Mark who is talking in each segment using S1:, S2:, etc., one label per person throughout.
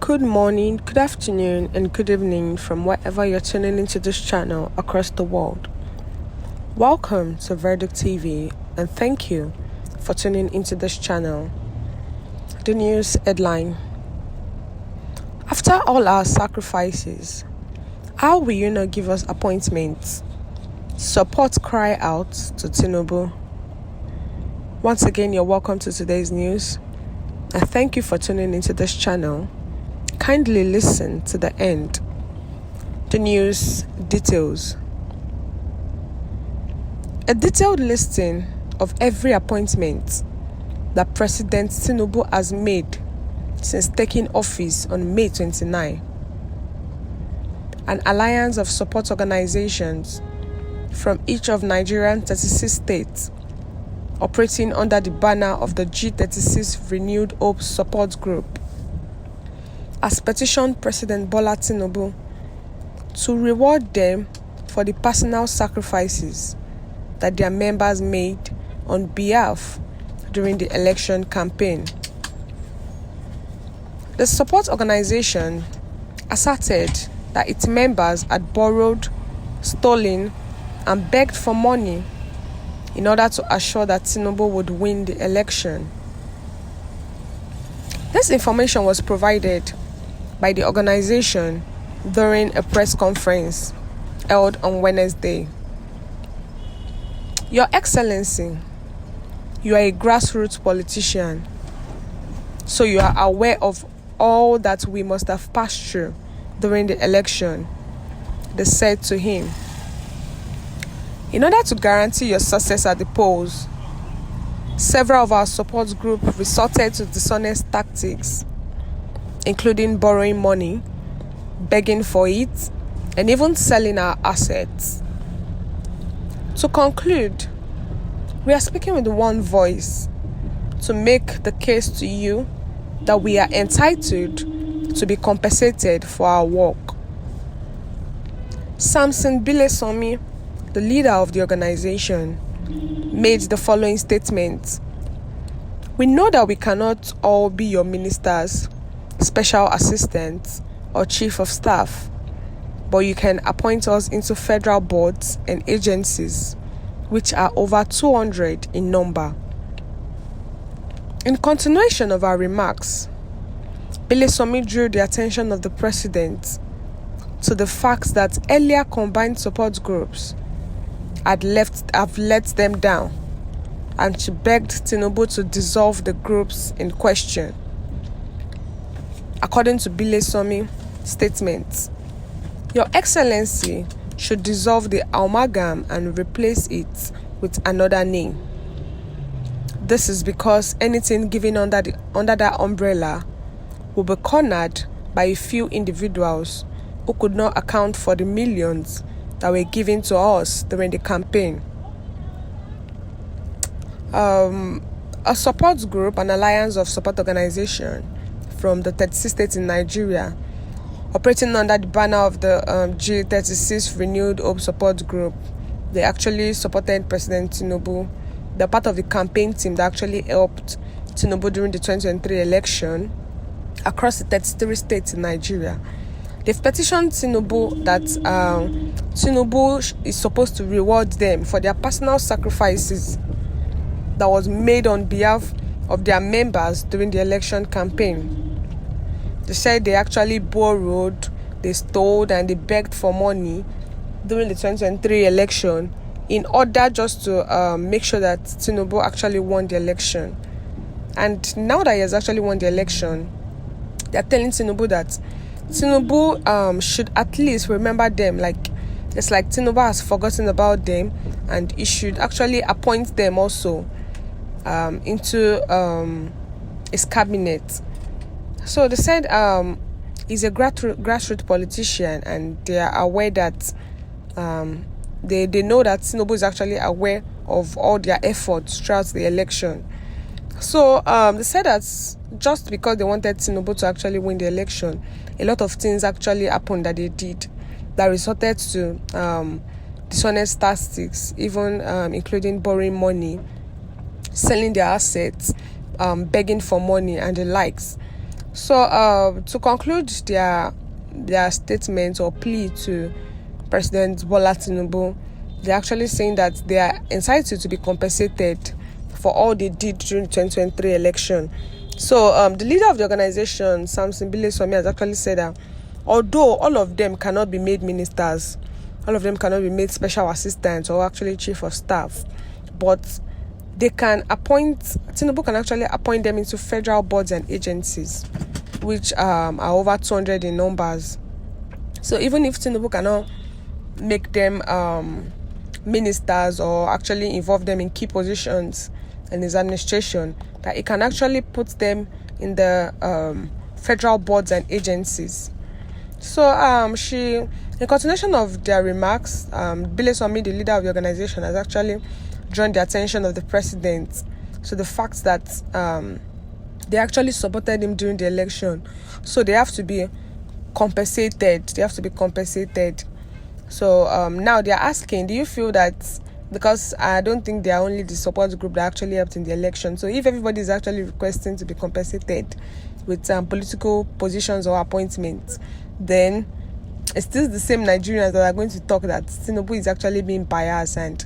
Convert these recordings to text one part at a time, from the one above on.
S1: Good morning, good afternoon, and good evening from wherever you're tuning into this channel across the world. Welcome to Verdict TV, and thank you for tuning into this channel. The news headline: After all our sacrifices, how will you not give us appointments? Support cry out to Tinubu. Once again, you're welcome to today's news, and thank you for tuning into this channel. Kindly listen to the end. The news details. A detailed listing of every appointment that President Tinubu has made since taking office on May 29. An alliance of support organizations from each of Nigerian 36 states operating under the banner of the G36 Renewed Hope Support Group has petitioned President Bola Tinubu to reward them for the personal sacrifices that their members made on behalf during the election campaign. The support organization asserted that its members had borrowed, stolen, and begged for money in order to assure that Tinubu would win the election. This information was provided by the organization during a press conference held on Wednesday. Your Excellency, you are a grassroots politician, so you are aware of all that we must have passed through during the election, they said to him. In order to guarantee your success at the polls, several of our support groups resorted to dishonest tactics, including borrowing money, begging for it, and even selling our assets. To conclude, we are speaking with one voice to make the case to you that we are entitled to be compensated for our work. Samson Bilesomi, the leader of the organization, made the following statement: "We know that we cannot all be your ministers, special assistants, or chief of staff, but you can appoint us into federal boards and agencies, which are over 200 in number." In continuation of our remarks, Bilesomi drew the attention of the president to the fact that earlier combined support groups have let them down, and she begged Tinubu to dissolve the groups in question. According to Bilesomi's statement, Your Excellency should dissolve the amalgam and replace it with another name. This is because anything given under that umbrella will be cornered by a few individuals who could not account for the millions that were given to us during the campaign. A support group, an alliance of support organizations from the 36 states in Nigeria, operating under the banner of the G36 Renewed Hope Support Group. They actually supported President Tinubu. They're part of the campaign team that actually helped Tinubu during the 2023 election across the 33 states in Nigeria. They've petitioned Tinubu that Tinubu is supposed to reward them for their personal sacrifices that was made on behalf of their members during the election campaign. They said they actually borrowed, they stole, and they begged for money during the 2023 election in order just to make sure that Tinubu actually won the election. And now that he has actually won the election, they're telling Tinubu that Tinubu should at least remember them. It's like Tinubu has forgotten about them, and he should actually appoint them also into his cabinet. So they said he's a grassroots politician, and they are aware that they know that Tinubu is actually aware of all their efforts throughout the election. So they said that just because they wanted Tinubu to actually win the election, a lot of things actually happened that they did that resulted to dishonest tactics, even including borrowing money, selling their assets, begging for money, and the likes. So to conclude their statement or plea to President Bola Tinubu, they're actually saying that they are entitled to be compensated for all they did during the 2023 election. So the leader of the organization, Samson Bilesomi, has actually said that although all of them cannot be made ministers, all of them cannot be made special assistants or actually chief of staff, but they can appoint, Tinubu can actually appoint them into federal boards and agencies, which are over 200 in numbers. So even if Tinubu cannot make them ministers or actually involve them in key positions in his administration, that it can actually put them in the federal boards and agencies. So in continuation of their remarks, Bilesomi, the leader of the organization, has actually drawn the attention of the president to the fact that they actually supported him during the election. So they have to be compensated. So now they're asking, do you feel that, because I don't think they are only the support group that actually helped in the election, so if everybody is actually requesting to be compensated with political positions or appointments, then it's still the same Nigerians that are going to talk that Tinubu is actually being biased and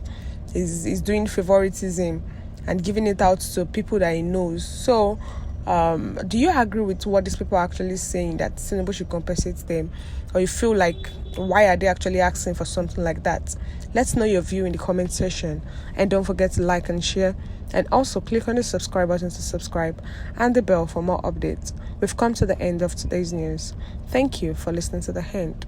S1: is doing favoritism and giving it out to people that he knows. So do you agree with what these people are actually saying, that Tinubu should compensate them, or you feel like, why are they actually asking for something like that? Let's know your view in the comment section, and don't forget to like and share, and also click on the subscribe button to subscribe and the bell for more updates. We've come to the end of today's news. Thank you for listening to the end.